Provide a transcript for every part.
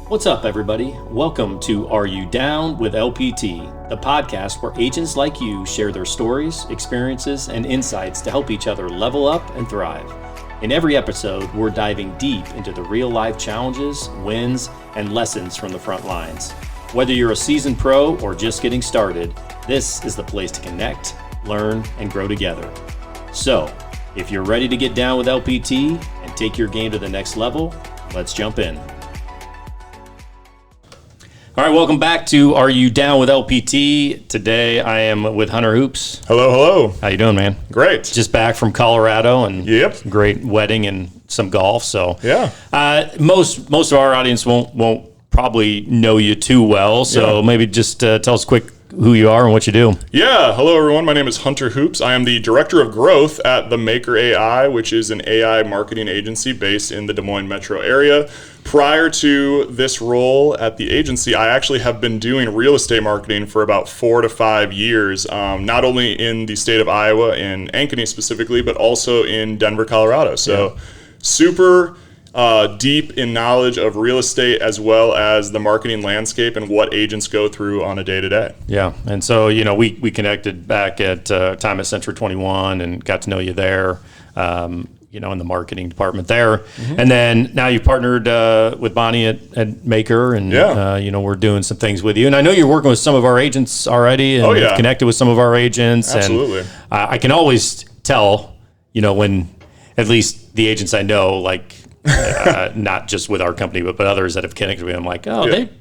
What's up, everybody? Welcome to Are You Down with LPT, the podcast where agents like you share their stories, experiences, and insights to help each other level up and thrive. In every episode, we're diving deep into the real-life challenges, wins, and lessons from the front lines. Whether you're a seasoned pro or just getting started, this is the place to connect, learn, and grow together. So, if you're ready to get down with LPT and take your game to the next level, let's jump in. All right, welcome back to Are You Down with LPT? Today I am with Hunter Hoops. Hello. How you doing, man? Great. Just back from Colorado and Yep. great wedding and some golf. So Yeah. Most of our audience won't probably know you too well. So maybe just tell us quick who you are and what you do. Yeah. Hello, everyone. My name is Hunter Hoops. I am the Director of Growth at The Maker AI, which is an AI marketing agency based in the Des Moines metro area. Prior to this role at the agency, I actually have been doing real estate marketing for about 4 to 5 years, not only in the state of Iowa, in Ankeny specifically, but also in Denver, Colorado. So super deep in knowledge of real estate as well as the marketing landscape and what agents go through on a day-to-day. Yeah, and so, we connected back at time at Century 21 and got to know you there. In the marketing department there. Mm-hmm. And then now you've partnered with Bonnie at Maker, and we're doing some things with you. And I know you're working with some of our agents already, and you've connected with some of our agents. Absolutely. And I can always tell, when at least the agents I know, like, not just with our company, but others that have connected with me, I'm like,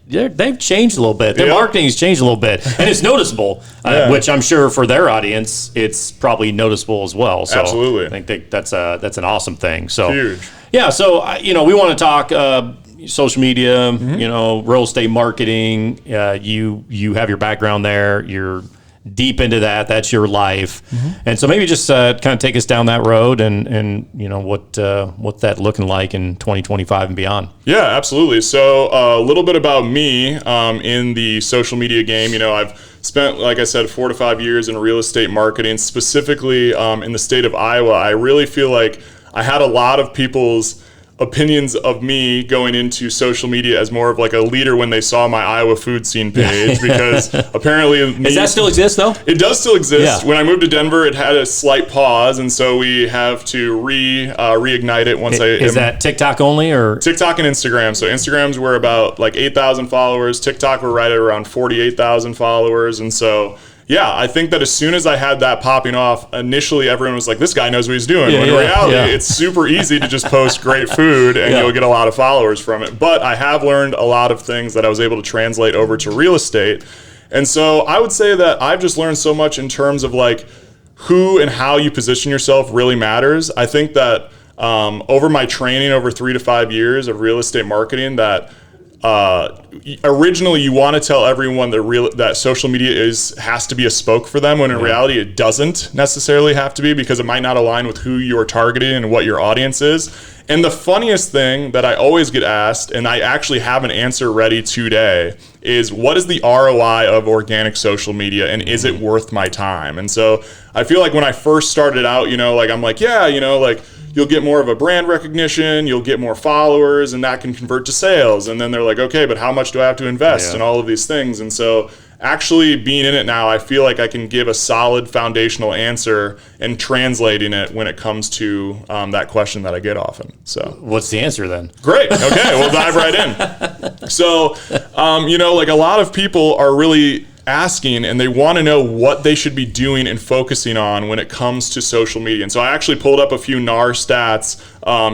they've changed a little bit. Their marketing's changed a little bit, and it's noticeable, which I'm sure for their audience, it's probably noticeable as well. So Absolutely. I think that's an awesome thing. So Huge. Yeah. So we want to talk social media, real estate marketing. You have your background there. You're deep into that. That's your life. Mm-hmm. And so maybe just kind of take us down that road and what that looking like in 2025 and beyond. Yeah, absolutely. So a little bit about me in the social media game. I've spent, like I said, 4 to 5 years in real estate marketing, specifically in the state of Iowa. I really feel like I had a lot of people's opinions of me going into social media as more of like a leader when they saw my Iowa food scene page, because apparently does that still exist though? It does still exist. Yeah. When I moved to Denver, it had a slight pause, and so we have to reignite it once Is that TikTok only or TikTok and Instagram? So Instagrams were about like 8,000 followers. TikTok were right at around 48,000 followers, and so. Yeah, I think that as soon as I had that popping off, initially everyone was like, this guy knows what he's doing. When in reality, it's super easy to just post great food and you'll get a lot of followers from it. But I have learned a lot of things that I was able to translate over to real estate. And so I would say that I've just learned so much in terms of like who and how you position yourself really matters. I think that over my training over 3 to 5 years of real estate marketing, that originally you want to tell everyone that social media has to be a spoke for them, when in reality it doesn't necessarily have to be, because it might not align with who you're targeting and what your audience is. And the funniest thing that I always get asked, and I actually have an answer ready today, is what is the ROI of organic social media, and is it worth my time? And so I feel like when I first started out, I'm like, you'll get more of a brand recognition, you'll get more followers, and that can convert to sales. And then they're like, okay, but how much do I have to invest in all of these things? And so actually being in it now, I feel like I can give a solid foundational answer and translating it when it comes to that question that I get often. So what's the answer then? Great. Okay, we'll dive right in. So, a lot of people are really asking, and they want to know what they should be doing and focusing on when it comes to social media. And so I actually pulled up a few NAR stats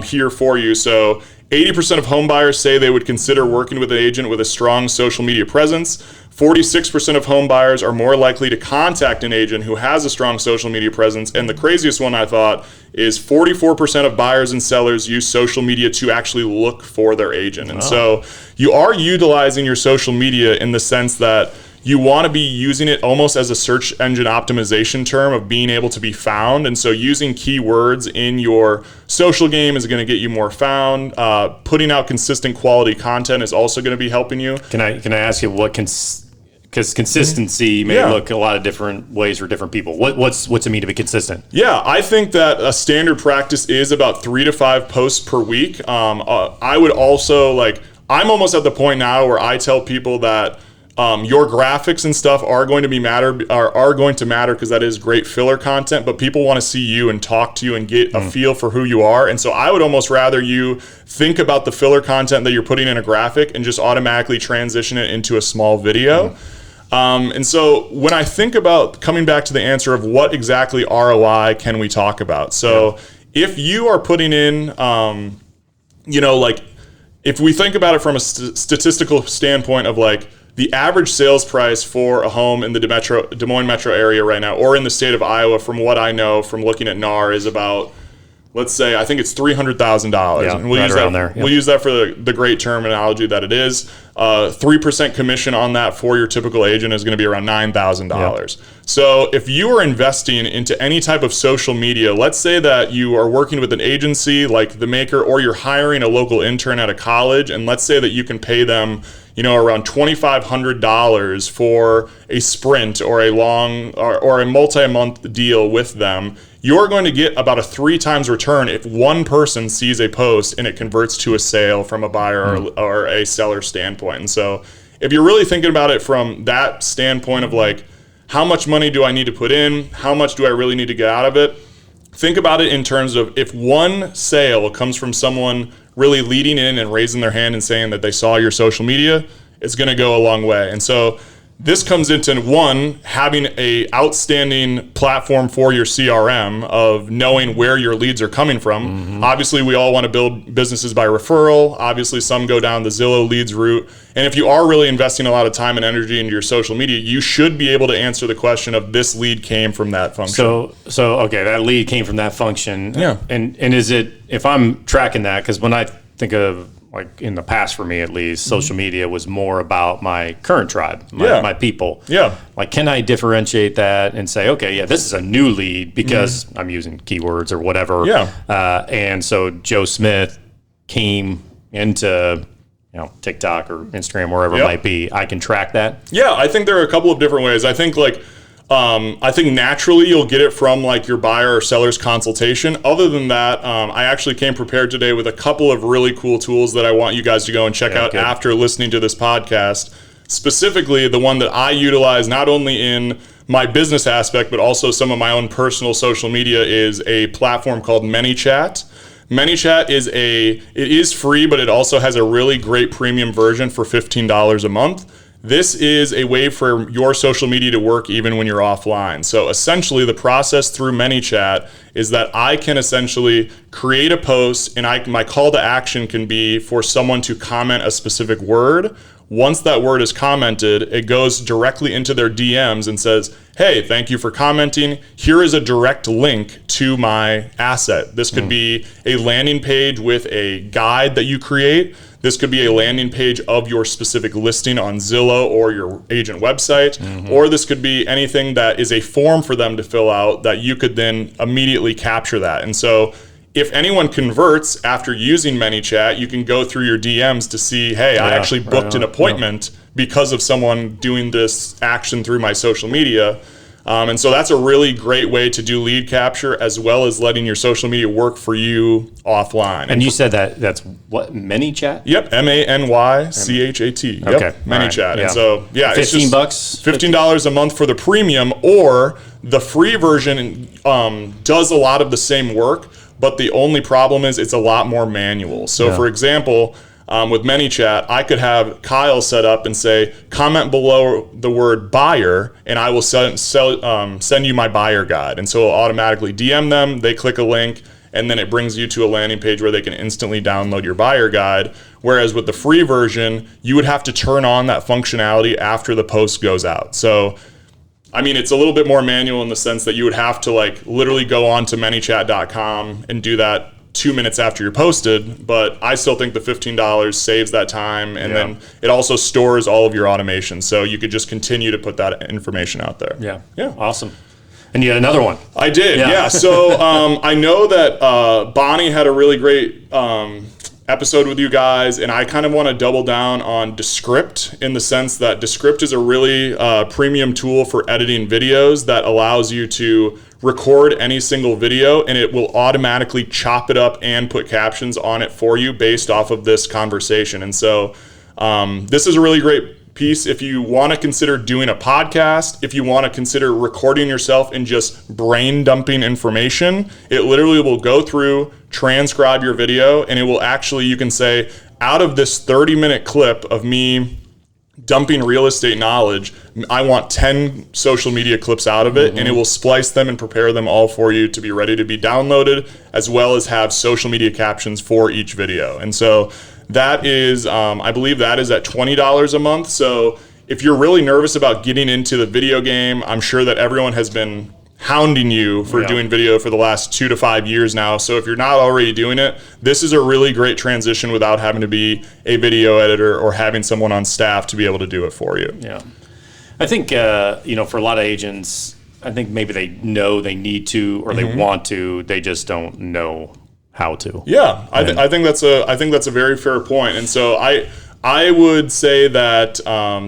here for you. So 80% of home buyers say they would consider working with an agent with a strong social media presence. 46% of home buyers are more likely to contact an agent who has a strong social media presence. And the craziest one I thought is 44% of buyers and sellers use social media to actually look for their agent. And so you are utilizing your social media in the sense that you want to be using it almost as a search engine optimization term of being able to be found. And so using keywords in your social game is going to get you more found. Putting out consistent quality content is also going to be helping you. Can I ask you what because consistency may look a lot of different ways for different people. What's it mean to be consistent? Yeah, I think that a standard practice is about 3 to 5 posts per week. I would also I'm almost at the point now where I tell people that your graphics and stuff are going to matter because that is great filler content, but people want to see you and talk to you and get a feel for who you are. And so I would almost rather you think about the filler content that you're putting in a graphic and just automatically transition it into a small video. And so when I think about coming back to the answer of what exactly ROI can we talk about? So if you are putting in, like if we think about it from a statistical standpoint of like, the average sales price for a home in the Des Moines metro area right now, or in the state of Iowa, from what I know from looking at NAR, is about, let's say, I think it's $300,000. Yeah, and we'll right use around that. there. Yep. We'll use that for the great terminology that it is. 3% commission on that for your typical agent is going to be around $9,000. Yep. So if you are investing into any type of social media, let's say that you are working with an agency like The Maker, or you're hiring a local intern at a college, and let's say that you can pay them around $2,500 for a sprint or a long or a multi-month deal with them, you're going to get about a 3 times return if one person sees a post and it converts to a sale from a buyer or a seller standpoint. And so if you're really thinking about it from that standpoint of like, how much money do I need to put in? How much do I really need to get out of it? Think about it in terms of if one sale comes from someone really leading in and raising their hand and saying that they saw your social media, it's going to go a long way. And so this comes into one, having a outstanding platform for your CRM of knowing where your leads are coming from. Obviously, we all want to build businesses by referral. Obviously, some go down the Zillow leads route. And if you are really investing a lot of time and energy into your social media, you should be able to answer the question of this lead came from that function. So okay, that lead came from that function. Yeah. And is it, if I'm tracking that, because when I think of, like in the past for me at least, social media was more about my current tribe, my people. Yeah. Like, can I differentiate that and say, okay, yeah, this is a new lead because I'm using keywords or whatever. Yeah. And so Joe Smith came into TikTok or Instagram, wherever it might be. I can track that. Yeah, I think there are a couple of different ways. I think naturally you'll get it from like your buyer or seller's consultation. Other than that, I actually came prepared today with a couple of really cool tools that I want you guys to go and check out after listening to this podcast. Specifically, the one that I utilize not only in my business aspect, but also some of my own personal social media, is a platform called ManyChat. ManyChat is free, but it also has a really great premium version for $15 a month. This is a way for your social media to work even when you're offline. So essentially the process through ManyChat is that I can essentially create a post, and my call to action can be for someone to comment a specific word. Once that word is commented, it goes directly into their DMs and says, hey, thank you for commenting. Here is a direct link to my asset. This could be a landing page with a guide that you create. This could be a landing page of your specific listing on Zillow or your agent website, or this could be anything that is a form for them to fill out that you could then immediately capture that. And so if anyone converts after using ManyChat, you can go through your DMs to see, hey, I actually booked an appointment because of someone doing this action through my social media. And so that's a really great way to do lead capture, as well as letting your social media work for you offline. And you said that's what, ManyChat? Yep, ManyChat. Okay, yep, ManyChat. Right. And so, yeah, it's just $15? $15 a month for the premium, or the free version does a lot of the same work, but the only problem is it's a lot more manual. So, for example, with ManyChat, I could have Kyle set up and say, comment below the word buyer, and I will send you my buyer guide. And so it'll automatically DM them, they click a link, and then it brings you to a landing page where they can instantly download your buyer guide. Whereas with the free version, you would have to turn on that functionality after the post goes out. So, I mean, it's a little bit more manual in the sense that you would have to like literally go on to ManyChat.com and do that 2 minutes after you're posted, but I still think the $15 saves that time, and then it also stores all of your automation, so you could just continue to put that information out there. Yeah. Awesome. And you had another one. I did, yeah. So I know that Bonnie had a really great episode with you guys, and I kind of want to double down on Descript, in the sense that Descript is a really premium tool for editing videos that allows you to record any single video, and it will automatically chop it up and put captions on it for you based off of this conversation. And so this is a really great piece if you want to consider doing a podcast, if you want to consider recording yourself and just brain dumping information. It literally will go through, transcribe your video, and it will actually, you can say, out of this 30-minute clip of me dumping real estate knowledge, I want 10 social media clips out of it, and it will splice them and prepare them all for you to be ready to be downloaded, as well as have social media captions for each video. And so that is, I believe that is at $20 a month. So if you're really nervous about getting into the video game, I'm sure that everyone has been hounding you for doing video for the last 2 to 5 years now. So if you're not already doing it, this is a really great transition without having to be a video editor or having someone on staff to be able to do it for you. Yeah. I think, for a lot of agents, I think maybe they know they need to, or they want to, they just don't know how to. Yeah, I think that's a very fair point. And so I would say that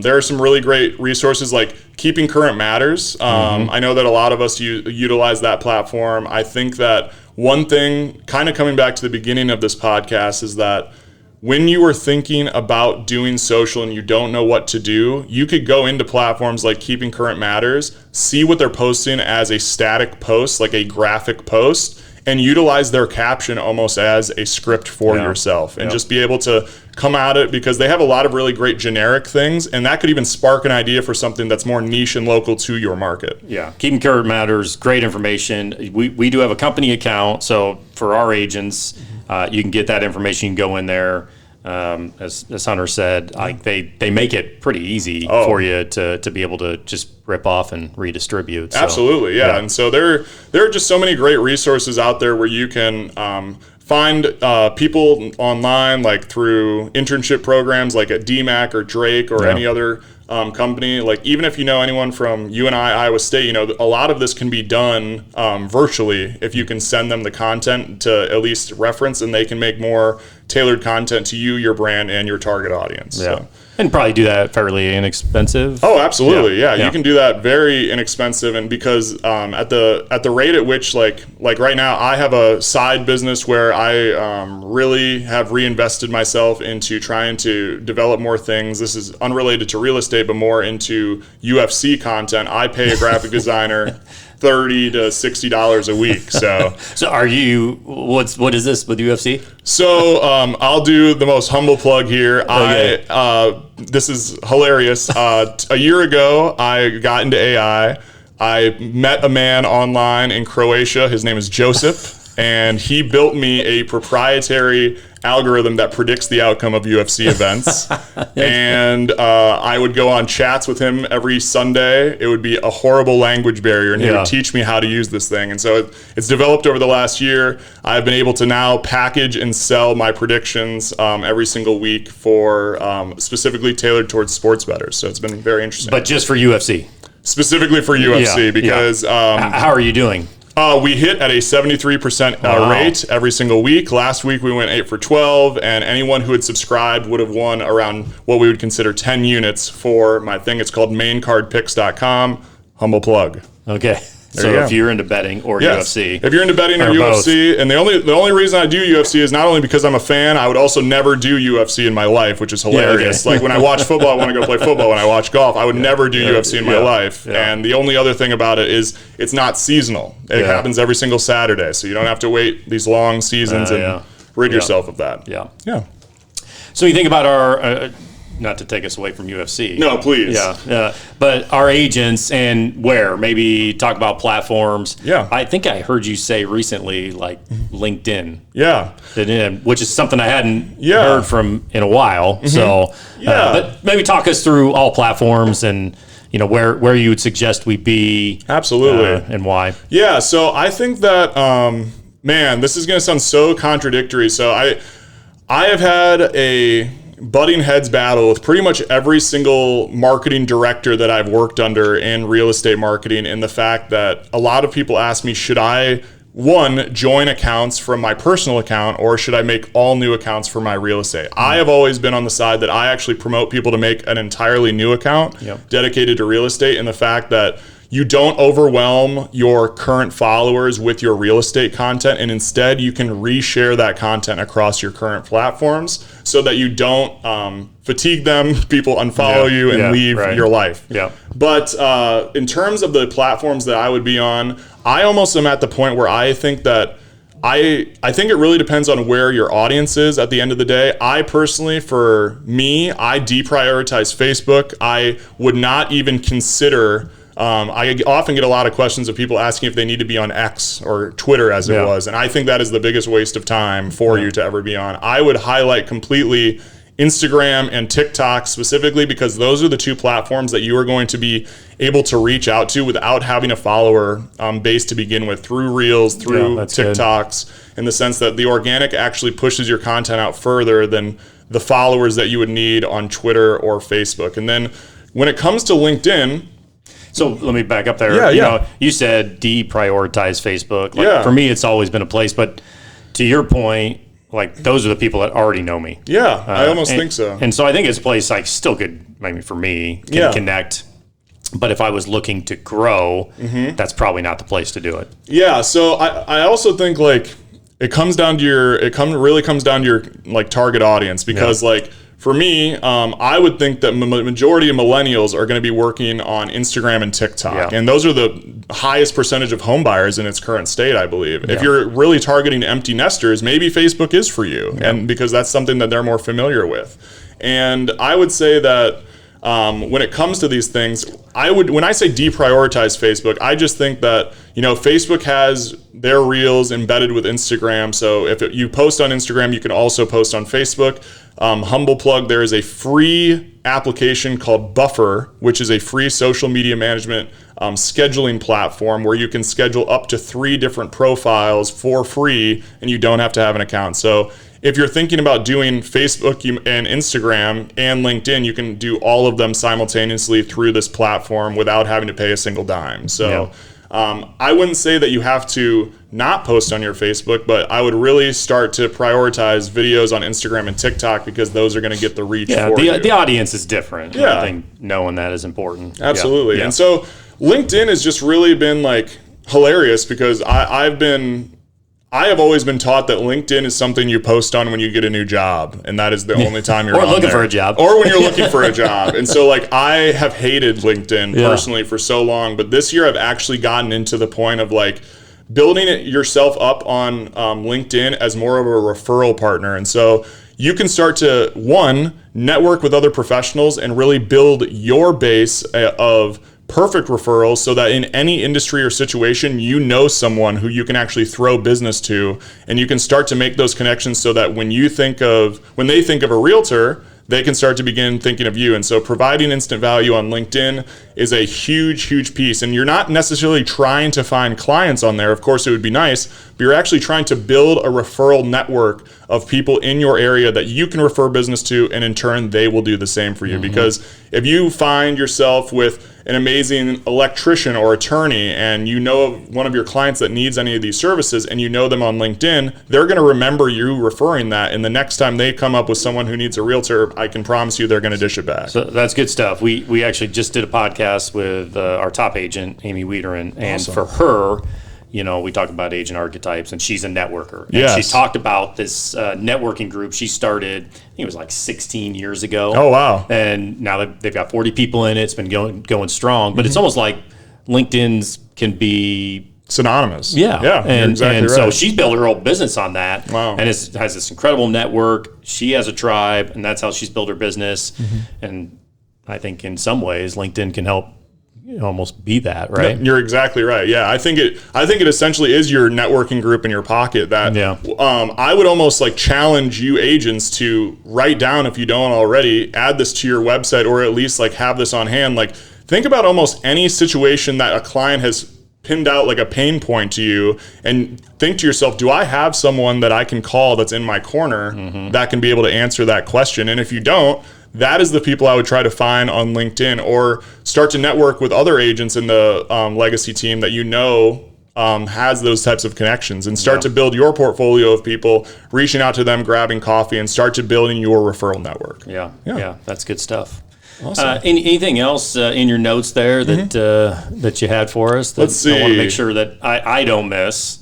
there are some really great resources like Keeping Current Matters. I know that a lot of us utilize that platform. I think that one thing, kind of coming back to the beginning of this podcast, is that when you are thinking about doing social and you don't know what to do, you could go into platforms like Keeping Current Matters, see what they're posting as a static post, like a graphic post, and utilize their caption almost as a script for yourself, and just be able to come at it, because they have a lot of really great generic things, and that could even spark an idea for something that's more niche and local to your market. Yeah, Keeping Current Matters, great information. We do have a company account, so for our agents, you can get that information. You can go in there. As Hunter said, they make it pretty easy for you to be able to just rip off and redistribute. So, absolutely, yeah. And so there are just so many great resources out there where you can find people online, like through internship programs like at DMAC or Drake or any other company. Like, even if you know anyone from UNI, Iowa State, a lot of this can be done virtually if you can send them the content to at least reference, and they can make more tailored content to you, your brand, and your target audience. Yeah. So. And probably do that fairly inexpensive. Oh, absolutely. Yeah. You can do that very inexpensive. And because at the rate at which, like right now, I have a side business where I really have reinvested myself into trying to develop more things. This is unrelated to real estate, but more into UFC content. I pay a graphic designer $30 to $60 a week. So are you? What is this with UFC? So I'll do the most humble plug here. Okay. This is hilarious. A year ago, I got into AI. I met a man online in Croatia. His name is Joseph, and he built me a proprietary algorithm that predicts the outcome of UFC events. And I would go on chats with him every Sunday. It would be a horrible language barrier, and he would teach me how to use this thing. And so it's developed over the last year. I've been able to now package and sell my predictions every single week for specifically tailored towards sports bettors. So it's been very interesting. But just for UFC? Specifically for UFC, because... how are you doing? We hit at a 73% rate every single week. Last week we went 8 for 12, and anyone who had subscribed would have won around what we would consider 10 units for my thing. It's called maincardpicks.com. Humble plug. Okay. So if you're into betting or UFC. If you're into betting or UFC, and the only reason I do UFC is not only because I'm a fan, I would also never do UFC in my life, which is hilarious. Like, when I watch football, I want to go play football. When I watch golf, I would never do UFC in my life. And the only other thing about it is it's not seasonal. It happens every single Saturday, so you don't have to wait these long seasons and rid yourself of that. Yeah. So you think about our... not to take us away from UFC. No, please. Yeah. But our agents, and maybe talk about platforms. Yeah. I think I heard you say recently, like LinkedIn. Yeah. Which is something I hadn't heard from in a while. So, but maybe talk us through all platforms and, where you would suggest we be. Absolutely. And why. Yeah. So I think that, this is going to sound so contradictory. So I have had a butting heads battle with pretty much every single marketing director that I've worked under in real estate marketing, in the fact that a lot of people ask me, should I one, join accounts from my personal account, or should I make all new accounts for my real estate? I have always been on the side that I actually promote people to make an entirely new account dedicated to real estate, and the fact that you don't overwhelm your current followers with your real estate content, and instead you can reshare that content across your current platforms so that you don't fatigue them, people unfollow you and leave your life. But in terms of the platforms that I would be on, I almost am at the point where I think that I think it really depends on where your audience is at the end of the day. I personally, for me, I deprioritize Facebook. I would not even consider... I often get a lot of questions of people asking if they need to be on X or Twitter as it was. And I think that is the biggest waste of time for you to ever be on. I would highlight completely Instagram and TikTok specifically, because those are the two platforms that you are going to be able to reach out to without having a follower base to begin with, through Reels, through TikToks, in the sense that the organic actually pushes your content out further than the followers that you would need on Twitter or Facebook. And then when it comes to LinkedIn... So let me back up there. You know, you said deprioritize Facebook. Like, for me, it's always been a place. But to your point, like, those are the people that already know me. I almost think so. And so I think it's a place I still could, maybe for me, can connect. But if I was looking to grow, that's probably not the place to do it. So I also think, like, it comes down to your, really comes down to your, like, target audience, because like, for me, I would think that majority of millennials are going to be working on Instagram and TikTok. And those are the highest percentage of home buyers in its current state, I believe. If you're really targeting empty nesters, maybe Facebook is for you, and because that's something that they're more familiar with. And I would say that when it comes to these things, when I say deprioritize Facebook, I just think that, you know, Facebook has their Reels embedded with Instagram. So if you post on Instagram, you can also post on Facebook. Humble plug, there is a free application called Buffer, which is a free social media management scheduling platform where you can schedule up to 3 different profiles for free, and you don't have to have an account. So if you're thinking about doing Facebook and Instagram and LinkedIn, you can do all of them simultaneously through this platform without having to pay a single dime. So I wouldn't say that you have to not post on your Facebook, but I would really start to prioritize videos on Instagram and TikTok, because those are going to get the reach for you. The audience is different. I think knowing that is important. Absolutely. And so LinkedIn has just really been, like, hilarious, because I have always been taught that LinkedIn is something you post on when you get a new job, and that is the only time you're or looking for a job, or when you're looking for a job. And so, like, I have hated LinkedIn personally for so long, but this year I've actually gotten into the point of, like, building it yourself up on LinkedIn as more of a referral partner. And so you can start to, one, network with other professionals and really build your base of perfect referrals, so that in any industry or situation, you know someone who you can actually throw business to, and you can start to make those connections so that when they think of a realtor, they can start to begin thinking of you. And so providing instant value on LinkedIn is a huge, huge piece. And you're not necessarily trying to find clients on there. Of course, it would be nice, but you're actually trying to build a referral network of people in your area that you can refer business to, and in turn, they will do the same for you. Because if you find yourself with an amazing electrician or attorney, and you know of one of your clients that needs any of these services, and you know them on LinkedIn, they're going to remember you referring that. And the next time they come up with someone who needs a realtor, I can promise you they're going to dish it back. So that's good stuff. We actually just did a podcast with our top agent, Amy Wiederin, and for her, you know, we talked about agent archetypes, and she's a networker. And she talked about this networking group she started, I think it was like 16 years ago. Oh, wow. And now they've got 40 people in it. It's been going strong. But it's almost like LinkedIn's can be synonymous. And exactly so she's built her whole business on that. Wow. And has this incredible network. She has a tribe, and that's how she's built her business. And I think in some ways, LinkedIn can help almost be that, right? You're exactly right. I think it essentially is your networking group in your pocket that I would almost like challenge you agents to write down, if you don't already, add this to your website, or at least like have this on hand. Like, think about almost any situation that a client has pinned out like a pain point to you, and think to yourself, do I have someone that I can call that's in my corner that can be able to answer that question? And if you don't, that is the people I would try to find on LinkedIn, or start to network with other agents in the legacy team that you know has those types of connections, and start to build your portfolio of people, reaching out to them, grabbing coffee, and start to building your referral network. Yeah, that's good stuff. Awesome. Anything else in your notes there that that you had for us? That Let's see. I want to make sure that I don't miss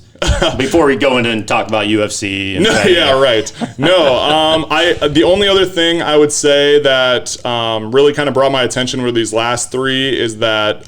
before we go in and talk about UFC. And right. No, the only other thing I would say that really kind of brought my attention with these last three is that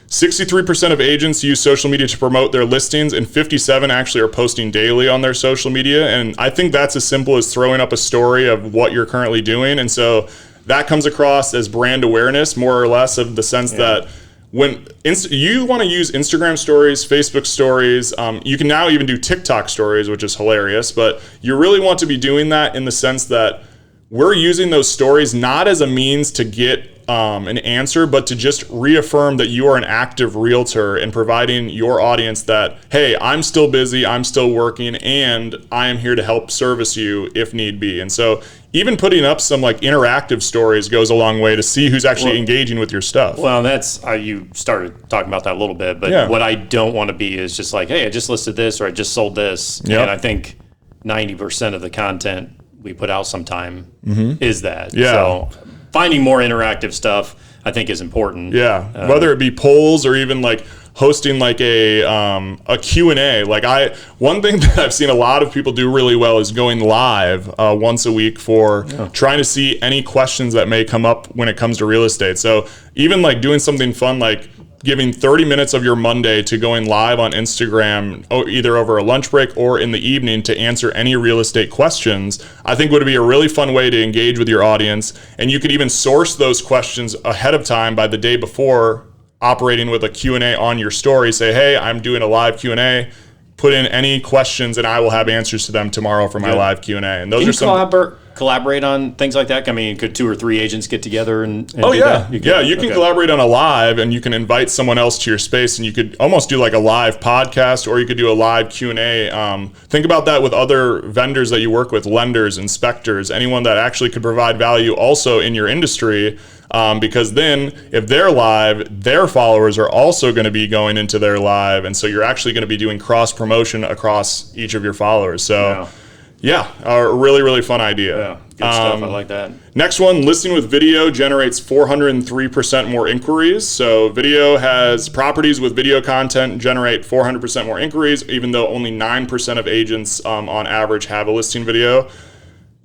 63% of agents use social media to promote their listings, and 57 actually are posting daily on their social media. And I think that's as simple as throwing up a story of what you're currently doing. And so that comes across as brand awareness, more or less, of the sense that when you want to use Instagram stories, Facebook stories, you can now even do TikTok stories, which is hilarious, but you really want to be doing that in the sense that we're using those stories not as a means to get an answer, but to just reaffirm that you are an active realtor and providing your audience that, hey, I'm still busy, I'm still working, and I am here to help service you if need be. And so even putting up some like interactive stories goes a long way to see who's actually engaging with your stuff. Well, that's you started talking about that a little bit, but what I don't want to be is just like, hey, I just listed this or I just sold this. Yep. And I think 90% of the content we put out sometime is that. Yeah. So finding more interactive stuff, I think, is important. Yeah, whether it be polls or even like hosting like a Q&A. Like one thing that I've seen a lot of people do really well is going live once a week for trying to see any questions that may come up when it comes to real estate. So even like doing something fun like giving 30 minutes of your Monday to going live on Instagram, either over a lunch break or in the evening, to answer any real estate questions, I think would be a really fun way to engage with your audience. And you could even source those questions ahead of time by the day before, operating with a Q&A on your story. Say, hey, I'm doing a live Q&A. Put in any questions and I will have answers to them tomorrow for my live Q&A. And those collaborate on things like that? I mean, could 2 or 3 agents get together and do that? You can collaborate on a live, and you can invite someone else to your space, and you could almost do like a live podcast, or you could do a live Q&A. Think about that with other vendors that you work with, lenders, inspectors, anyone that actually could provide value also in your industry. Because then if they're live, their followers are also going to be going into their live. And so you're actually going to be doing cross promotion across each of your followers. So a really, really fun idea. Yeah, good stuff. I like that. Next one, listing with video generates 403% more inquiries. So video has properties with video content generate 400% more inquiries, even though only 9% of agents on average have a listing video.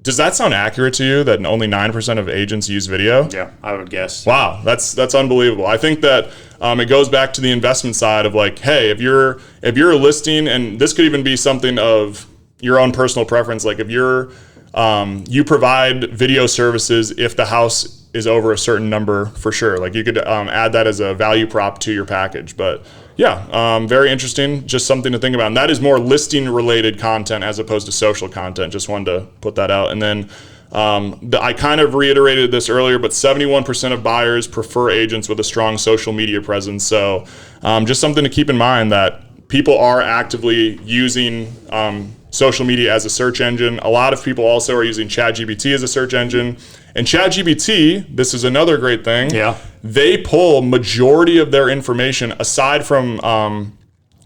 Does that sound accurate to you, that only 9% of agents use video? Yeah, I would guess. Wow, that's unbelievable. I think that it goes back to the investment side of like, hey, if you're a listing, and this could even be something of your own personal preference, like if you provide video services if the house is over a certain number, for sure. Like you could add that as a value prop to your package. But very interesting. Just something to think about. And that is more listing related content as opposed to social content. Just wanted to put that out. And then I kind of reiterated this earlier, but 71% of buyers prefer agents with a strong social media presence. So just something to keep in mind, that people are actively using social media as a search engine. A lot of people also are using ChatGPT as a search engine. And ChatGPT, this is another great thing. Yeah. They pull majority of their information, aside from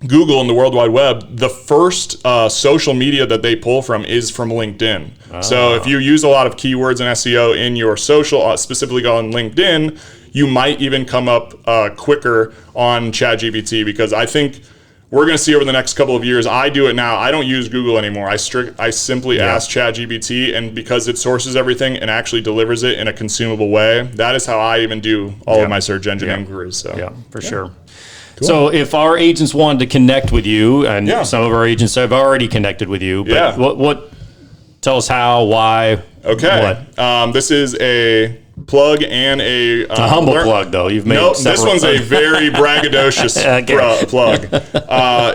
Google and the World Wide Web. The first social media that they pull from is from LinkedIn. Oh. So if you use a lot of keywords and SEO in your social, specifically on LinkedIn, you might even come up quicker on ChatGPT, because I think we're going to see over the next couple of years. I do it now. I don't use Google anymore. I simply ask ChatGPT, and because it sources everything and actually delivers it in a consumable way, that is how I even do all of my search engine inquiries. So for sure. Cool. So if our agents wanted to connect with you, and some of our agents have already connected with you, but what tell us how, why, what? This is a plug and a humble plug, though. You've made this one's a very braggadocious plug,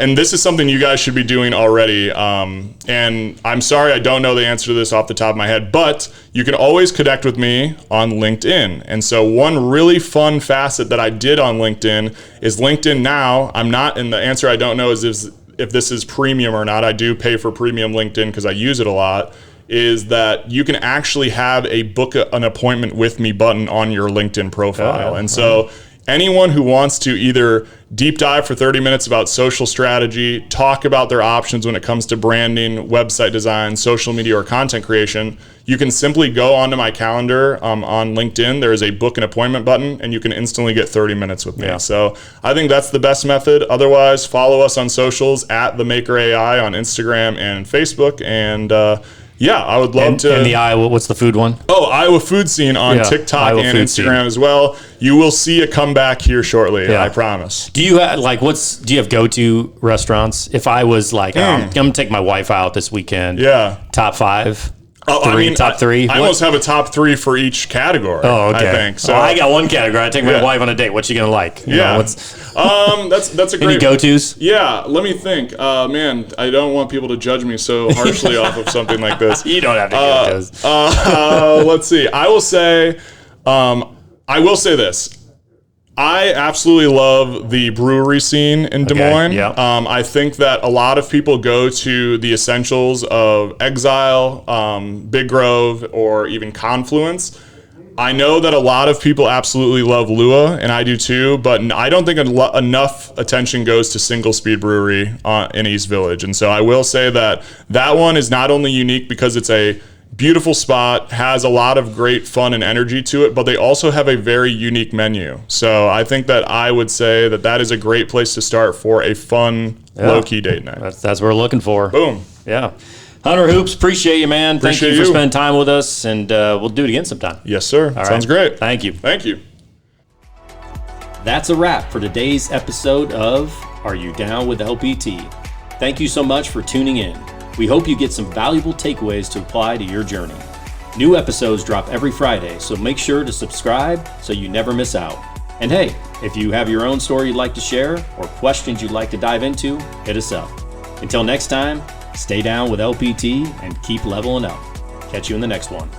and this is something you guys should be doing already. And I'm sorry, I don't know the answer to this off the top of my head, but you can always connect with me on LinkedIn. And so one really fun facet that I did on LinkedIn is LinkedIn now. I'm not, and the answer I don't know is if this is premium or not. I do pay for premium LinkedIn because I use it a lot. Is that you can actually have a book an appointment with me button on your LinkedIn profile. And so anyone who wants to either deep dive for 30 minutes about social strategy, talk about their options when it comes to branding, website design, social media, or content creation, you can simply go onto my calendar on LinkedIn. There is a book an appointment button, and you can instantly get 30 minutes with me. Yeah. So I think that's the best method. Otherwise, follow us on socials at The Maker AI on Instagram and Facebook. And yeah, I would love to. And the Iowa, what's the food one? Oh, Iowa Food Scene on TikTok Iowa and Food Instagram Scene. as well. You will see a comeback here shortly, Yeah. I promise. Do you have do you have go-to restaurants? If I was like, I'm gonna take my wife out this weekend. Yeah. Top 5. Oh, Top three. I almost have a top 3 for each category. Oh, okay. I think so. I got one category. I take my Yeah. wife on a date. What's she gonna like? You Yeah. know, That's a any great go-tos? Yeah, let me think. Man, I don't want people to judge me so harshly off of something like this. You don't have to go-tos. Let's see. I will say this. I absolutely love the brewery scene in Des Moines. yeah. I think that a lot of people go to the essentials of Exile, Big Grove, or even Confluence. I know that a lot of people absolutely love Lua, and I do too, but I don't think enough attention goes to Single Speed Brewery in East Village. And so I will say that one is not only unique because it's a beautiful spot, has a lot of great fun and energy to it, but they also have a very unique menu. So I think that I would say that is a great place to start for a fun, low-key date night. That's what we're looking for. Boom. Yeah. Hunter Hoops, appreciate you, man. Appreciate Thank you for you. spending time with us, and we'll do it again sometime. Yes, sir. All Sounds right. great. Thank you. Thank you. That's a wrap for today's episode of Are You Down with LPT? Thank you so much for tuning in. We hope you get some valuable takeaways to apply to your journey. New episodes drop every Friday, so make sure to subscribe so you never miss out. And hey, if you have your own story you'd like to share or questions you'd like to dive into, hit us up. Until next time, stay down with LPT and keep leveling up. Catch you in the next one.